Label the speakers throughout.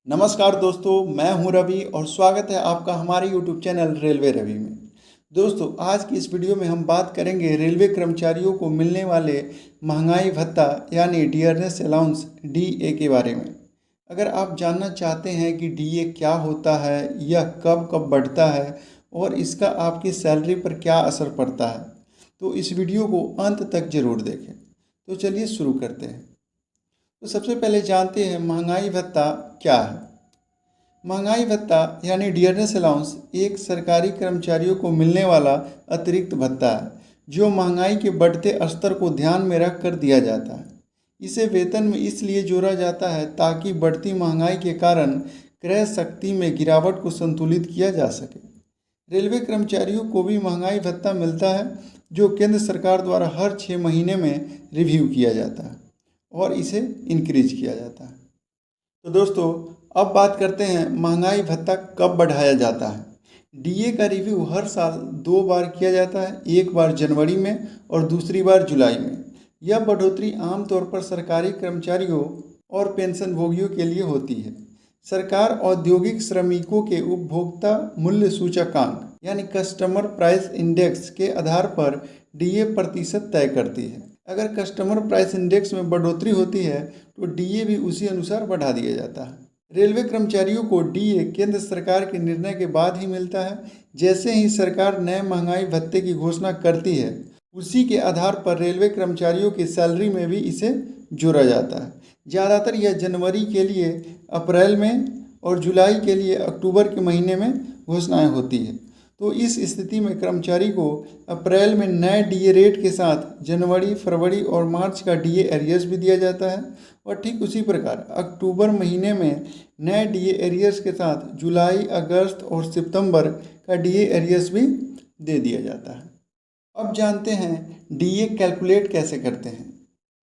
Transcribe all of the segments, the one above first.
Speaker 1: नमस्कार दोस्तों, मैं हूं रवि और स्वागत है आपका हमारे यूट्यूब चैनल रेलवे रवि में। दोस्तों, आज की इस वीडियो में हम बात करेंगे रेलवे कर्मचारियों को मिलने वाले महंगाई भत्ता यानी डियरनेस अलाउंस डीए के बारे में। अगर आप जानना चाहते हैं कि डीए क्या होता है, यह कब कब बढ़ता है और इसका आपकी सैलरी पर क्या असर पड़ता है, तो इस वीडियो को अंत तक जरूर देखें। तो चलिए शुरू करते हैं। तो सबसे पहले जानते हैं महंगाई भत्ता क्या है। महंगाई भत्ता यानी डियरनेस अलाउंस एक सरकारी कर्मचारियों को मिलने वाला अतिरिक्त भत्ता है जो महंगाई के बढ़ते स्तर को ध्यान में रख कर दिया जाता है। इसे वेतन में इसलिए जोड़ा जाता है ताकि बढ़ती महंगाई के कारण क्रय शक्ति में गिरावट को संतुलित किया जा सके। रेलवे कर्मचारियों को भी महंगाई भत्ता मिलता है जो केंद्र सरकार द्वारा हर 6 महीने में रिव्यू किया जाता है और इसे इंक्रीज किया जाता है। तो दोस्तों, अब बात करते हैं महंगाई भत्ता कब बढ़ाया जाता है। डीए का रिव्यू हर साल 2 बार किया जाता है, एक बार जनवरी में और दूसरी बार जुलाई में। यह बढ़ोतरी आमतौर पर सरकारी कर्मचारियों और पेंशनभोगियों के लिए होती है। सरकार औद्योगिक श्रमिकों के उपभोक्ता मूल्य सूचकांक यानी कस्टमर प्राइस इंडेक्स के आधार पर डीए प्रतिशत तय करती है। अगर कस्टमर प्राइस इंडेक्स में बढ़ोतरी होती है तो डीए भी उसी अनुसार बढ़ा दिया जाता है। रेलवे कर्मचारियों को डीए केंद्र सरकार के निर्णय के बाद ही मिलता है। जैसे ही सरकार नए महंगाई भत्ते की घोषणा करती है, उसी के आधार पर रेलवे कर्मचारियों की सैलरी में भी इसे जोड़ा जाता है। ज़्यादातर यह जनवरी के लिए अप्रैल में और जुलाई के लिए अक्टूबर के महीने में घोषणाएं होती है। तो इस स्थिति में कर्मचारी को अप्रैल में नए डीए रेट के साथ जनवरी, फरवरी और मार्च का डीए एरियर्स भी दिया जाता है और ठीक उसी प्रकार अक्टूबर महीने में नए डीए एरियर्स के साथ जुलाई, अगस्त और सितंबर का डीए एरियर्स भी दे दिया जाता है। अब जानते हैं डीए कैलकुलेट कैसे करते हैं।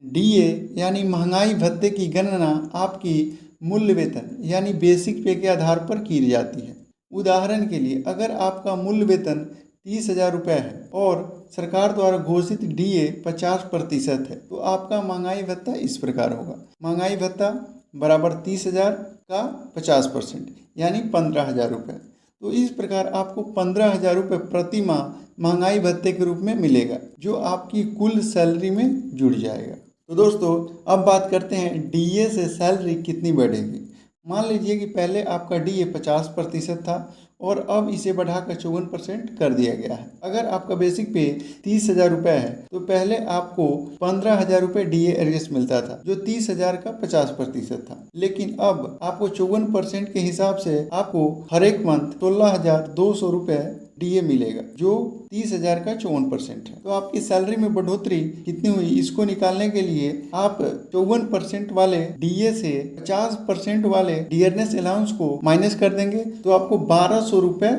Speaker 1: डीए यानी महंगाई भत्ते की गणना आपकी मूल्य वेतन यानी बेसिक पे के आधार पर की जाती है। उदाहरण के लिए, अगर आपका मूल वेतन 30,000 रुपये है और सरकार द्वारा घोषित डीए 50% है तो आपका महंगाई भत्ता इस प्रकार होगा। महंगाई भत्ता बराबर 30,000 का 50% यानी 15,000 रुपये। तो इस प्रकार आपको 15,000 रुपये प्रति माह महंगाई भत्ते के रूप में मिलेगा जो आपकी कुल सैलरी में जुड़ जाएगा। तो दोस्तों, अब बात करते हैं डीए से सैलरी कितनी बढ़ेगी। मान लीजिए कि पहले आपका डीए 50% था और अब इसे बढ़ाकर 54% कर दिया गया है। अगर आपका बेसिक पे 30,000 रुपये है तो पहले आपको 15,000 रुपये डीए एरियर्स मिलता था जो 30,000 का 50% था। लेकिन अब आपको 54% के हिसाब से आपको हर एक मंथ 16,200 रुपये डीए मिलेगा जो 30,000 का 54% है। तो आपकी सैलरी में बढ़ोतरी कितनी हुई, इसको निकालने के लिए आप 54% वाले डीए से 50% वाले डियरनेस अलाउंस को माइनस कर देंगे तो आपको 1,200 रुपये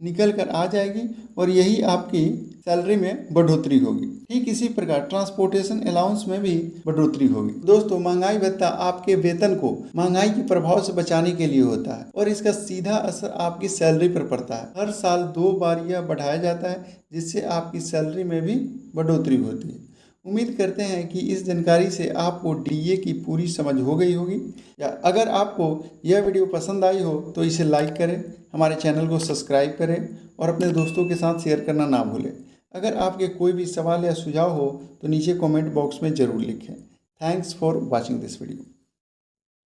Speaker 1: निकल कर आ जाएगी और यही आपकी सैलरी में बढ़ोतरी होगी। ठीक इसी प्रकार ट्रांसपोर्टेशन अलाउंस में भी बढ़ोतरी होगी। दोस्तों, महंगाई भत्ता आपके वेतन को महंगाई के प्रभाव से बचाने के लिए होता है और इसका सीधा असर आपकी सैलरी पर पड़ता है। हर साल 2 बार यह बढ़ाया जाता है जिससे आपकी सैलरी में भी बढ़ोतरी होती है। उम्मीद करते हैं कि इस जानकारी से आपको डीए की पूरी समझ हो गई होगी। या अगर आपको यह वीडियो पसंद आई हो तो इसे लाइक करें, हमारे चैनल को सब्सक्राइब करें और अपने दोस्तों के साथ शेयर करना ना भूलें। अगर आपके कोई भी सवाल या सुझाव हो तो नीचे कमेंट बॉक्स में ज़रूर लिखें। Thanks for watching this video.